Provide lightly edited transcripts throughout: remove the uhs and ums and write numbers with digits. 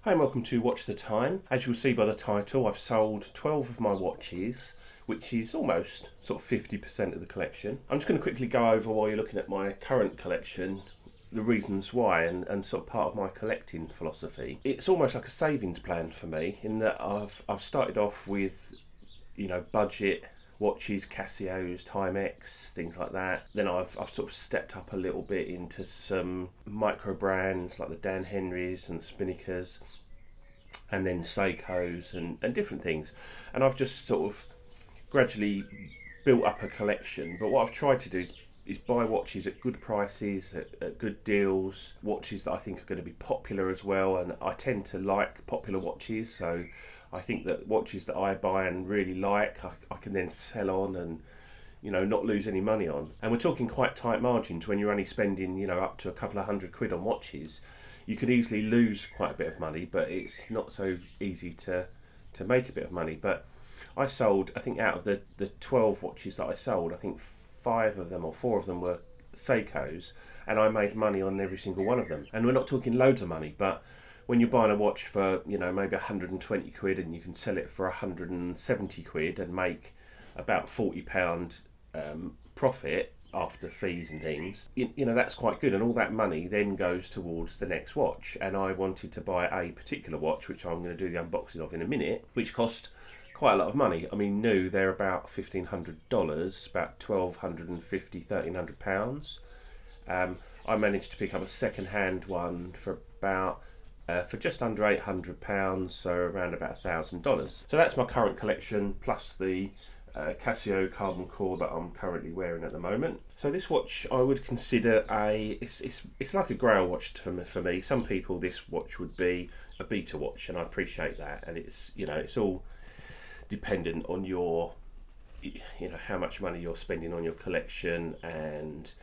Hi and welcome to Watch the Time. As you'll see by the title, I've sold 12 of my watches, which is almost sort of 50% of the collection. I'm just going to quickly go over, while you're looking at my current collection, the reasons why and sort of part of my collecting philosophy. It's almost like a savings plan for me, in that I've started off with, budget watches, Casios, Timex, things like that. Then I've sort of stepped up a little bit into some micro brands like the Dan Henrys and Spinnakers, and then Seikos and different things. And I've just sort of gradually built up a collection. But what I've tried to do is buy watches at good prices, at good deals, watches that I think are going to be popular as well. And I tend to like popular watches, so I think that watches that I buy and really like, I can then sell on and not lose any money on. And we're talking quite tight margins. When you're only spending up to a couple of £100 on watches, you could easily lose quite a bit of money, but it's not so easy to make a bit of money. But I sold, I think out of the 12 watches that I sold, I think 5 of them or 4 of them were Seikos, and I made money on every single one of them. And we're not talking loads of money, but when you're buying a watch for maybe £120 and you can sell it for £170 and make about £40 profit after fees and things, that's quite good. And all that money then goes towards the next watch. And I wanted to buy a particular watch, which I'm going to do the unboxing of in a minute, which cost quite a lot of money. I mean, new, they're about $1,500, about £1,250, £1,300. I managed to pick up a second-hand one for about for just under £800, so around about $1,000. So that's my current collection, plus the Casio carbon core that I'm currently wearing at the moment. So this watch I would consider it's like a grail watch for me. Some people, this watch would be a beta watch, and I appreciate that. And it's it's all dependent on your how much money you're spending on your collection and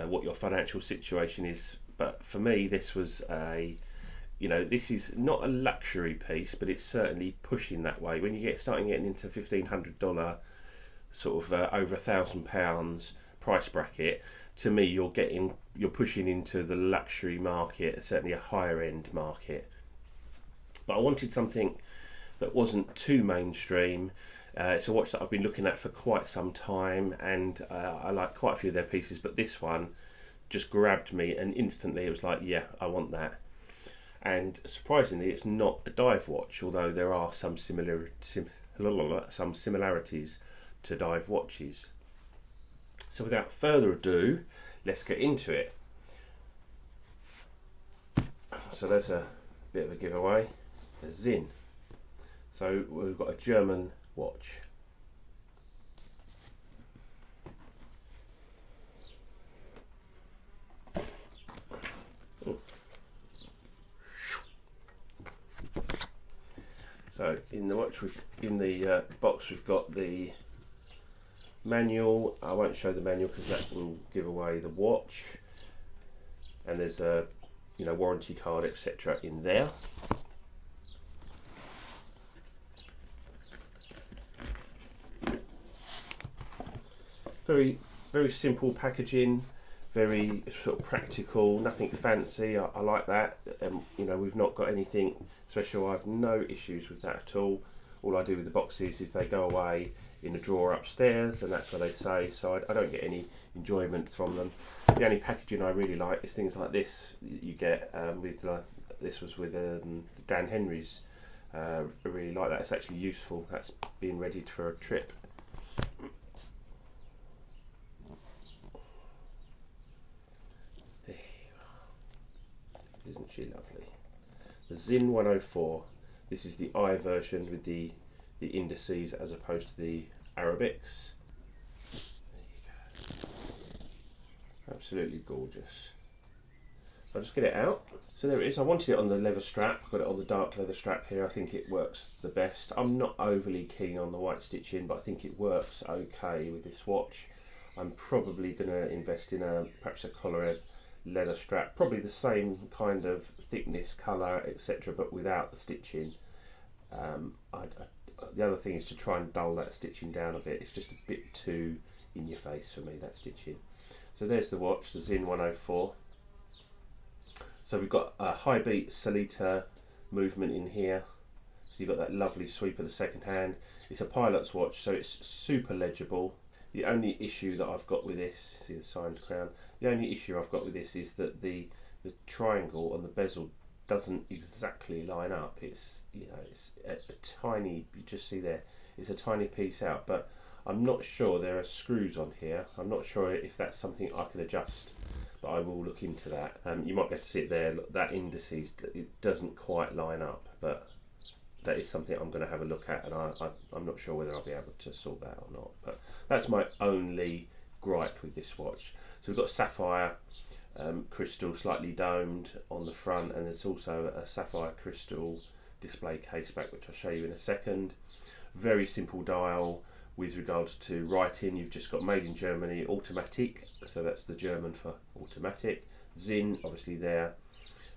what your financial situation is. But for me, this was this is not a luxury piece, but it's certainly pushing that way. When you starting getting into $1,500, sort of over £1,000 price bracket, to me you're pushing into the luxury market, certainly a higher end market. But I wanted something that wasn't too mainstream. It's a watch that I've been looking at for quite some time, and I like quite a few of their pieces, but this one just grabbed me, and instantly it was like, yeah, I want that. And surprisingly, it's not a dive watch, although there are some similarities to dive watches. So without further ado, let's get into it. So there's a bit of a giveaway, a Sinn. So we've got a German watch. So in the watch, box, we've got the manual. I won't show the manual because that will give away the watch. And there's a warranty card, etc. in there. Very, very simple packaging. Very sort of practical, nothing fancy. I like that. We've not got anything special. I have no issues with that at all. All I do with the boxes is they go away in a drawer upstairs, and that's where they stay. So I don't get any enjoyment from them. The only packaging I really like is things like this you get this was with the Dan Henrys. I really like that. It's actually useful. That's being ready for a trip. Isn't she lovely? The Sinn 104. This is the I version with the indices as opposed to the Arabics. There you go. Absolutely gorgeous. I'll just get it out. So there it is. I wanted it on the leather strap. I've got it on the dark leather strap here. I think it works the best. I'm not overly keen on the white stitching, but I think it works okay with this watch. I'm probably going to invest in perhaps a collarhead leather strap, probably the same kind of thickness, colour, etc., but without the stitching. The other thing is to try and dull that stitching down a bit. It's just a bit too in your face for me, that stitching. So there's the watch, the Sinn 104. So we've got a high beat Solita movement in here. So you've got that lovely sweep of the second hand. It's a pilot's watch, so it's super legible. The only issue that I've got with this, see the signed crown, the only issue I've got with this is that the triangle on the bezel doesn't exactly line up. It's, you know, it's a tiny, you just see there, it's a tiny piece out, but I'm not sure there are screws on here. I'm not sure if that's something I can adjust, but I will look into that. You might be able to see it there, look, that indices, it doesn't quite line up, but that is something I'm going to have a look at, and I'm not sure whether I'll be able to sort that or not. But that's my only gripe with this watch. So we've got sapphire crystal, slightly domed on the front, and there's also a sapphire crystal display case back, which I'll show you in a second. Very simple dial. With regards to writing, you've just got made in Germany, automatic, so that's the German for automatic. Sinn, obviously there,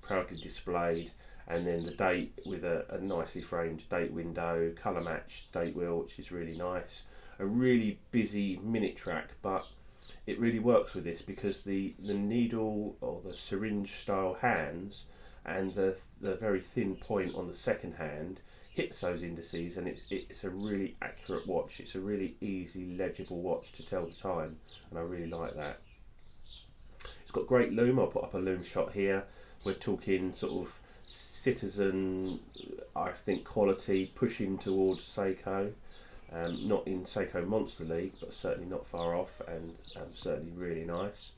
proudly displayed, and then the date with a nicely framed date window, colour matched date wheel, which is really nice. A really busy minute track, but it really works with this because the needle or the syringe style hands and the very thin point on the second hand hits those indices, and it's a really accurate watch. It's a really easy, legible watch to tell the time, and I really like that. It's got great lume. I'll put up a lume shot here. We're talking sort of citizen, I think, quality, pushing towards Seiko. Not in Seiko Monster League, but certainly not far off, and certainly really nice.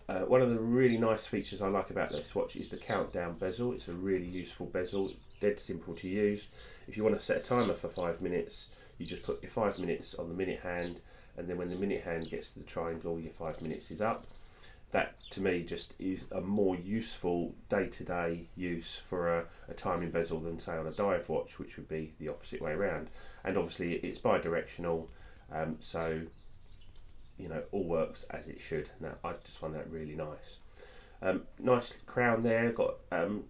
One of the really nice features I like about this watch is the countdown bezel. It's a really useful bezel, dead simple to use. If you want to set a timer for 5 minutes, you just put your 5 minutes on the minute hand, and then when the minute hand gets to the triangle, your 5 minutes is up. That to me just is a more useful day-to-day use for a timing bezel than say on a dive watch, which would be the opposite way around. And obviously it's bi-directional, so you know, all works as it should. Now I just find that really nice. Nice crown there, got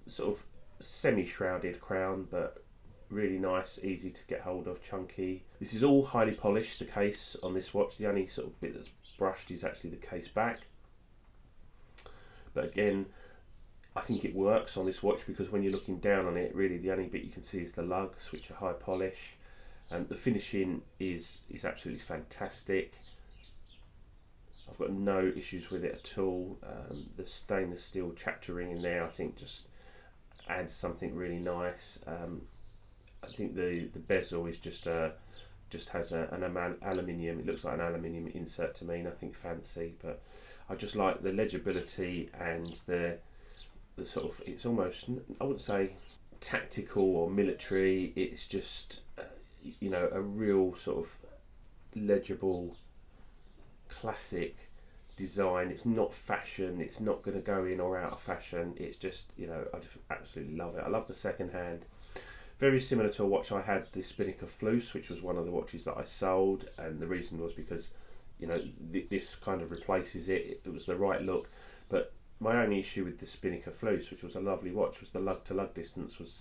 sort of semi-shrouded crown, but really nice, easy to get hold of, chunky. This is all highly polished, the case on this watch. The only sort of bit that's brushed is actually the case back. But again, I think it works on this watch because when you're looking down on it, really the only bit you can see is the lugs, which are high polish. The finishing is absolutely fantastic. I've got no issues with it at all. The stainless steel chapter ring in there, I think, just adds something really nice. I think the bezel is just has an aluminium. It looks like an aluminium insert to me, nothing fancy, but I just like the legibility and the sort of, it's almost, I wouldn't say tactical or military. It's just you know, a real sort of legible, classic design. It's not fashion. It's not going to go in or out of fashion. It's just, you know, I just absolutely love it. I love the second hand. Very similar to a watch I had, the Spinnaker Flus, which was one of the watches that I sold, and the reason was because, you know, this kind of replaces it. It was the right look, but my only issue with the Spinnaker Flus, which was a lovely watch, was the lug to lug distance was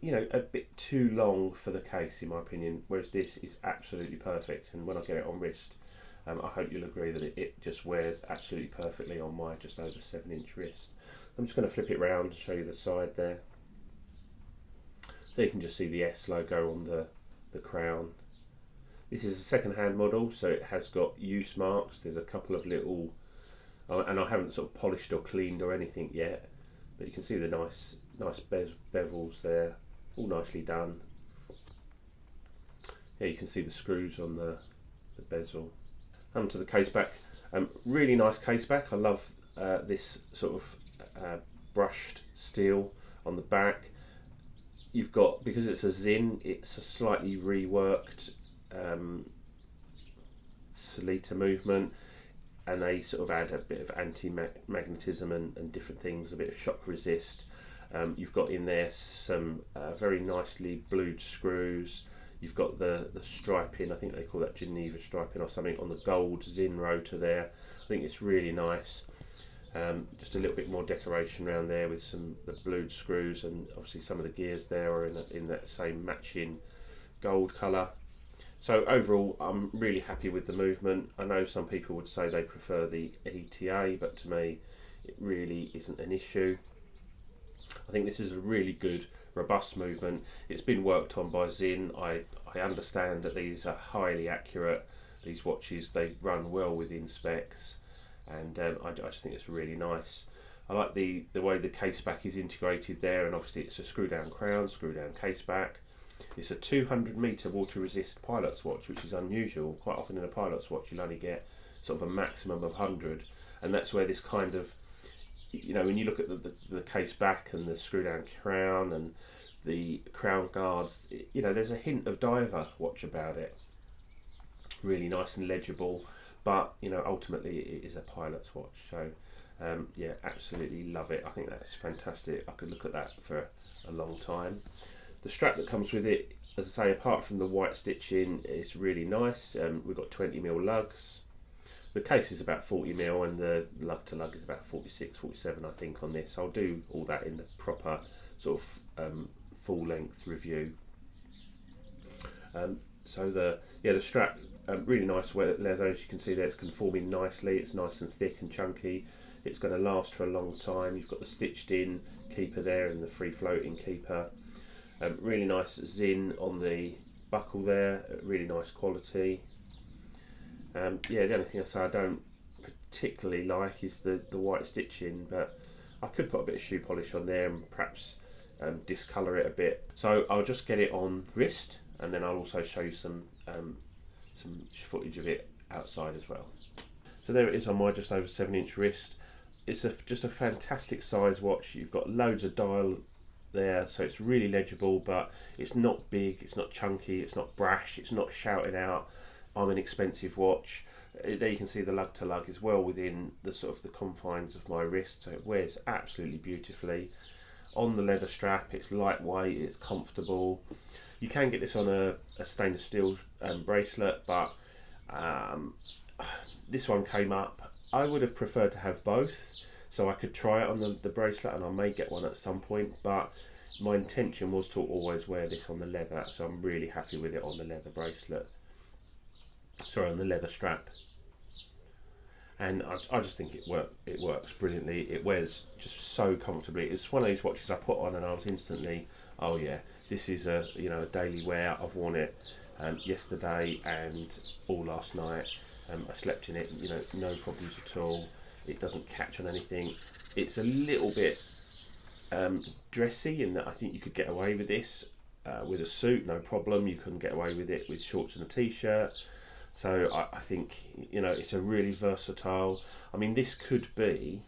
you know, a bit too long for the case in my opinion, whereas this is absolutely perfect, and when I get it on wrist, I hope you'll agree that it just wears absolutely perfectly on my just over 7-inch wrist. I'm just going to flip it round and show you the side there. So you can just see the S logo on the crown. This is a second-hand model, so it has got use marks. There's a couple of little, and I haven't sort of polished or cleaned or anything yet, but you can see the nice bevels there, all nicely done. Yeah, you can see the screws on the bezel. Onto the case back. Really nice case back. I love this sort of brushed steel on the back. You've got, because it's a Sinn, it's a slightly reworked Solita movement, and they sort of add a bit of anti-magnetism and different things, a bit of shock resist. You've got in there some very nicely blued screws. You've got the striping, I think they call that Geneva striping or something, on the gold Sinn rotor there. I think it's really nice. Just a little bit more decoration around there with the blued screws, and obviously some of the gears there are in that same matching gold colour. So overall, I'm really happy with the movement. I know some people would say they prefer the ETA, but to me, it really isn't an issue. I think this is a really good, robust movement. It's been worked on by Sinn. I understand that these are highly accurate. These watches, they run well within specs, and I just think it's really nice. I like the way the caseback is integrated there, and obviously it's a screw down crown, screw down caseback. It's a 200-meter water resist pilot's watch, which is unusual. Quite often in a pilot's watch you'll only get sort of a maximum of 100, and that's where this kind of, you know, when you look at the case back and the screw down crown and the crown guards, you know, there's a hint of diver watch about it. Really nice and legible, but you know, ultimately it is a pilot's watch. So yeah, absolutely love it. I think that's fantastic. I could look at that for a long time. The strap that comes with it, as I say, apart from the white stitching, is really nice. We've got 20mm lugs. The case is about 40mm and the lug to lug is about 46, 47 I think on this. I'll do all that in the proper sort of full length review. So the strap, really nice leather, as you can see there, it's conforming nicely. It's nice and thick and chunky. It's going to last for a long time. You've got the stitched in keeper there and the free floating keeper. Really nice Sinn on the buckle there, really nice quality. Yeah, the only thing I say I don't particularly like is the white stitching, but I could put a bit of shoe polish on there and perhaps discolour it a bit. So I'll just get it on wrist, and then I'll also show you some footage of it outside as well. So there it is on my just over 7-inch wrist. It's just a fantastic size watch. You've got loads of dial there, so it's really legible, but it's not big, it's not chunky, it's not brash, it's not shouting out, I'm an expensive watch. There you can see the lug to lug is well within the sort of the confines of my wrist, so it wears absolutely beautifully. On the leather strap, it's lightweight, it's comfortable. You can get this on a stainless steel bracelet, but this one came up. I would have preferred to have both, so I could try it on the bracelet, and I may get one at some point, but my intention was to always wear this on the leather, so I'm really happy with it on the leather bracelet. Sorry, on the leather strap. And I just think it works brilliantly. It wears just so comfortably. It's one of these watches I put on and I was instantly, oh yeah, this is a daily wear. I've worn it yesterday and all last night. I slept in it, no problems at all. It doesn't catch on anything. It's a little bit dressy in that I think you could get away with this with a suit, no problem. You couldn't get away with it with shorts and a t-shirt. So I think, it's a really versatile. I mean, this could be,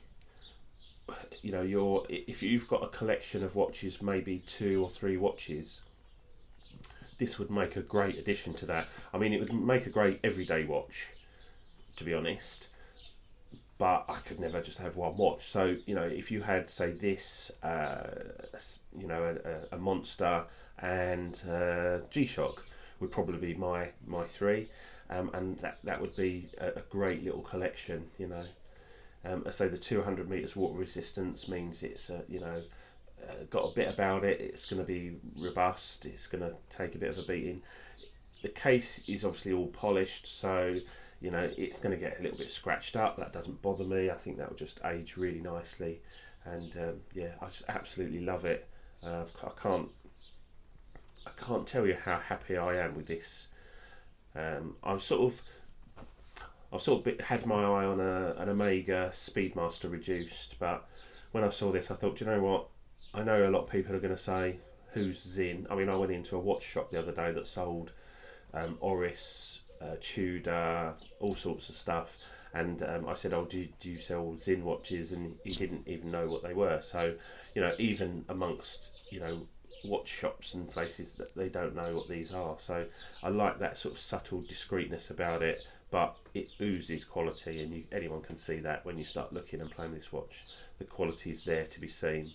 if you've got a collection of watches, maybe 2 or 3 watches, this would make a great addition to that. I mean, it would make a great everyday watch, to be honest, but I could never just have one watch. So, if you had, say, this, a Monster and G-Shock would probably be my 3. And that would be a great little collection, I say the 200 meters water resistance means it's got a bit about it. It's going to be robust. It's going to take a bit of a beating. The case is obviously all polished, so it's going to get a little bit scratched up. That doesn't bother me. I think that will just age really nicely, and yeah, I just absolutely love it. I can't tell you how happy I am with this. I've sort of had my eye on an Omega Speedmaster reduced, but when I saw this I thought, do you know what, I know a lot of people are going to say, who's Sinn? I mean, I went into a watch shop the other day that sold Oris, Tudor, all sorts of stuff, and I said, oh, do you sell Sinn watches? And he didn't even know what they were. So even amongst watch shops and places, that they don't know what these are. So I like that sort of subtle discreetness about it, but it oozes quality, and anyone can see that when you start looking and playing this watch. The quality is there to be seen.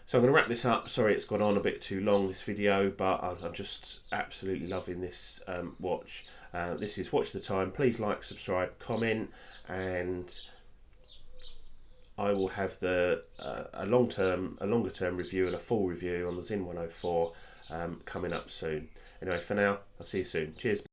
So I'm going to wrap this up. Sorry it's gone on a bit too long, this video, but I'm just absolutely loving this watch. This is Watch the Time. Please like, subscribe, comment, and I will have a longer term review and a full review on the Sinn 104 coming up soon. Anyway, for now, I'll see you soon. Cheers.